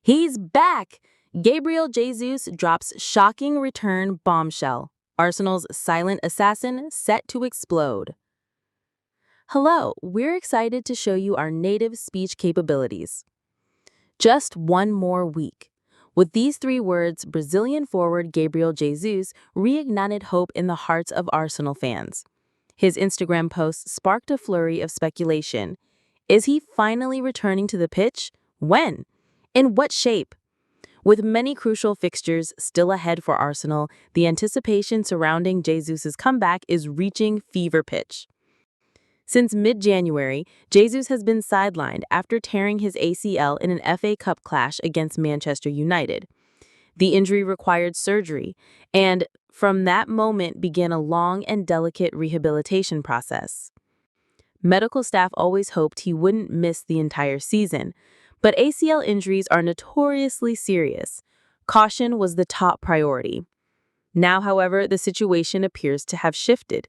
He's back! Gabriel Jesus drops shocking return bombshell. Arsenal's silent assassin set to explode. Hello, we're excited to show you our native speech capabilities. Just one more week. With these 3 words, Brazilian forward Gabriel Jesus reignited hope in the hearts of Arsenal fans. His Instagram post sparked a flurry of speculation. Is he finally returning to the pitch? When? In what shape? With many crucial fixtures still ahead for Arsenal, the anticipation surrounding Jesus' comeback is reaching fever pitch. Since mid-January, Jesus has been sidelined after tearing his ACL in an FA Cup clash against Manchester United. The injury required surgery, and from that moment began a long and delicate rehabilitation process. Medical staff always hoped he wouldn't miss the entire season, but ACL injuries are notoriously serious. Caution was the top priority. Now, however, the situation appears to have shifted.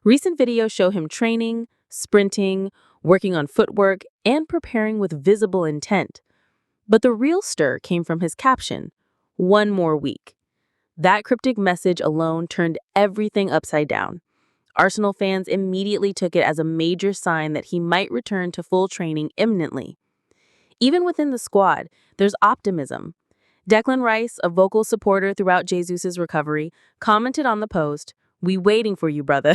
Recent videos show him training, sprinting, working on footwork, and preparing with visible intent. But the real stir came from his caption, "One more week." That cryptic message alone turned everything upside down. Arsenal fans immediately took it as a major sign that he might return to full training imminently. Even within the squad, there's optimism. Declan Rice, a vocal supporter throughout Jesus' recovery, commented on the post, "We waiting for you, brother."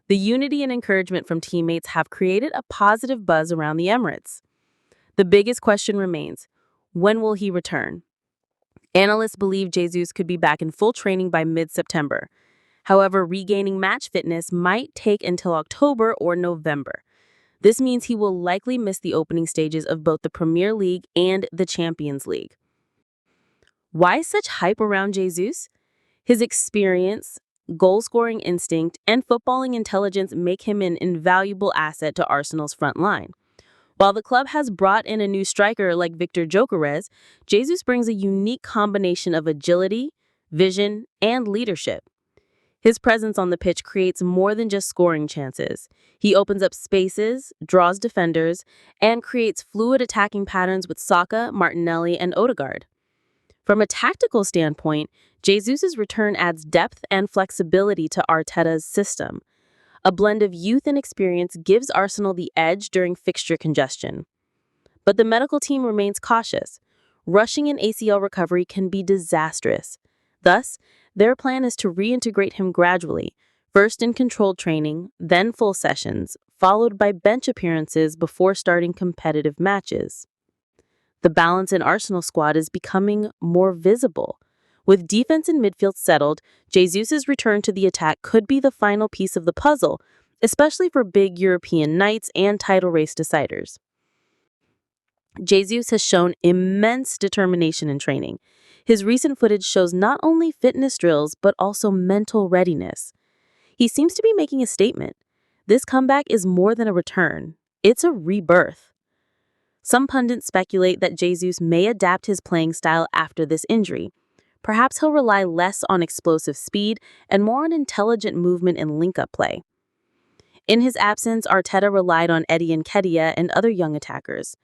The unity and encouragement from teammates have created a positive buzz around the Emirates. The biggest question remains, when will he return? Analysts believe Jesus could be back in full training by mid-September. However, regaining match fitness might take until October or November. This means he will likely miss the opening stages of both the Premier League and the Champions League. Why such hype around Jesus? His experience, goal-scoring instinct, and footballing intelligence make him an invaluable asset to Arsenal's front line. While the club has brought in a new striker like Victor Gyökeres, Jesus brings a unique combination of agility, vision, and leadership. His presence on the pitch creates more than just scoring chances. He opens up spaces, draws defenders, and creates fluid attacking patterns with Saka, Martinelli, and Odegaard. From a tactical standpoint, Jesus' return adds depth and flexibility to Arteta's system. A blend of youth and experience gives Arsenal the edge during fixture congestion. But the medical team remains cautious. Rushing an ACL recovery can be disastrous. Thus, their plan is to reintegrate him gradually, first in controlled training, then full sessions, followed by bench appearances before starting competitive matches. The balance in Arsenal squad is becoming more visible. With defense and midfield settled, Jesus' return to the attack could be the final piece of the puzzle, especially for big European nights and title race deciders. Jesus has shown immense determination in training. His recent footage shows not only fitness drills, but also mental readiness. He seems to be making a statement. This comeback is more than a return. It's a rebirth. Some pundits speculate that Jesus may adapt his playing style after this injury. Perhaps he'll rely less on explosive speed and more on intelligent movement and link-up play. In his absence, Arteta relied on Eddie Nketiah and other young attackers.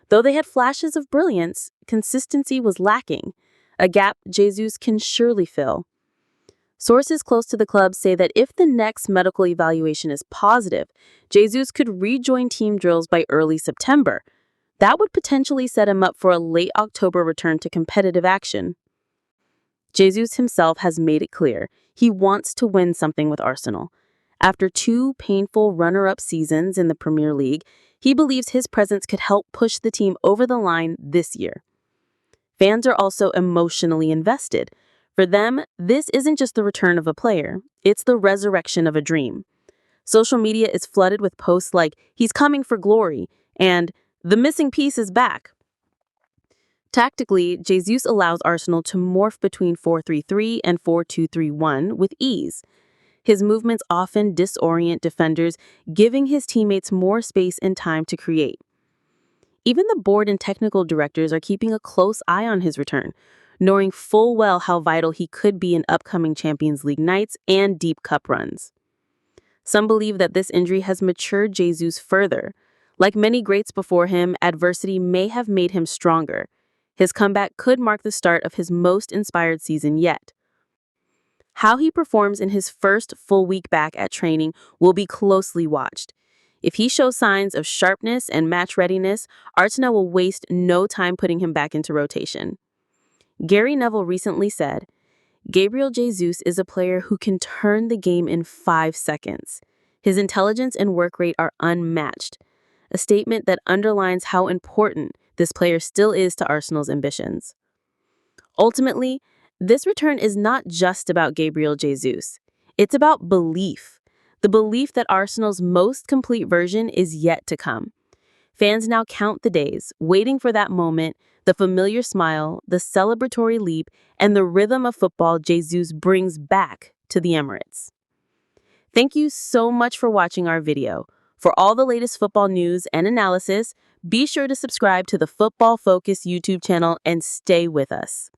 Though they had flashes of brilliance, consistency was lacking, a gap Jesus can surely fill. Sources close to the club say that if the next medical evaluation is positive, Jesus could rejoin team drills by early September. That would potentially set him up for a late October return to competitive action. Jesus himself has made it clear he wants to win something with Arsenal. After 2 painful runner-up seasons in the Premier League, he believes his presence could help push the team over the line this year. Fans are also emotionally invested. For them, this isn't just the return of a player, it's the resurrection of a dream. Social media is flooded with posts like, "He's coming for glory," and "The missing piece is back." Tactically, Jesus allows Arsenal to morph between 4-3-3 and 4-2-3-1 with ease. His movements often disorient defenders, giving his teammates more space and time to create. Even the board and technical directors are keeping a close eye on his return, knowing full well how vital he could be in upcoming Champions League nights and deep cup runs. Some believe that this injury has matured Jesus further. Like many greats before him, adversity may have made him stronger. His comeback could mark the start of his most inspired season yet. How he performs in his first full week back at training will be closely watched. If he shows signs of sharpness and match readiness, Arteta will waste no time putting him back into rotation. Gary Neville recently said, "Gabriel Jesus is a player who can turn the game in 5 seconds. His intelligence and work rate are unmatched," a statement that underlines how important this player still is to Arsenal's ambitions. Ultimately, this return is not just about Gabriel Jesus. It's about belief. The belief that Arsenal's most complete version is yet to come. Fans now count the days, waiting for that moment, the familiar smile, the celebratory leap, and the rhythm of football Jesus brings back to the Emirates. Thank you so much for watching our video. For all the latest football news and analysis, be sure to subscribe to the Football Focus YouTube channel and stay with us.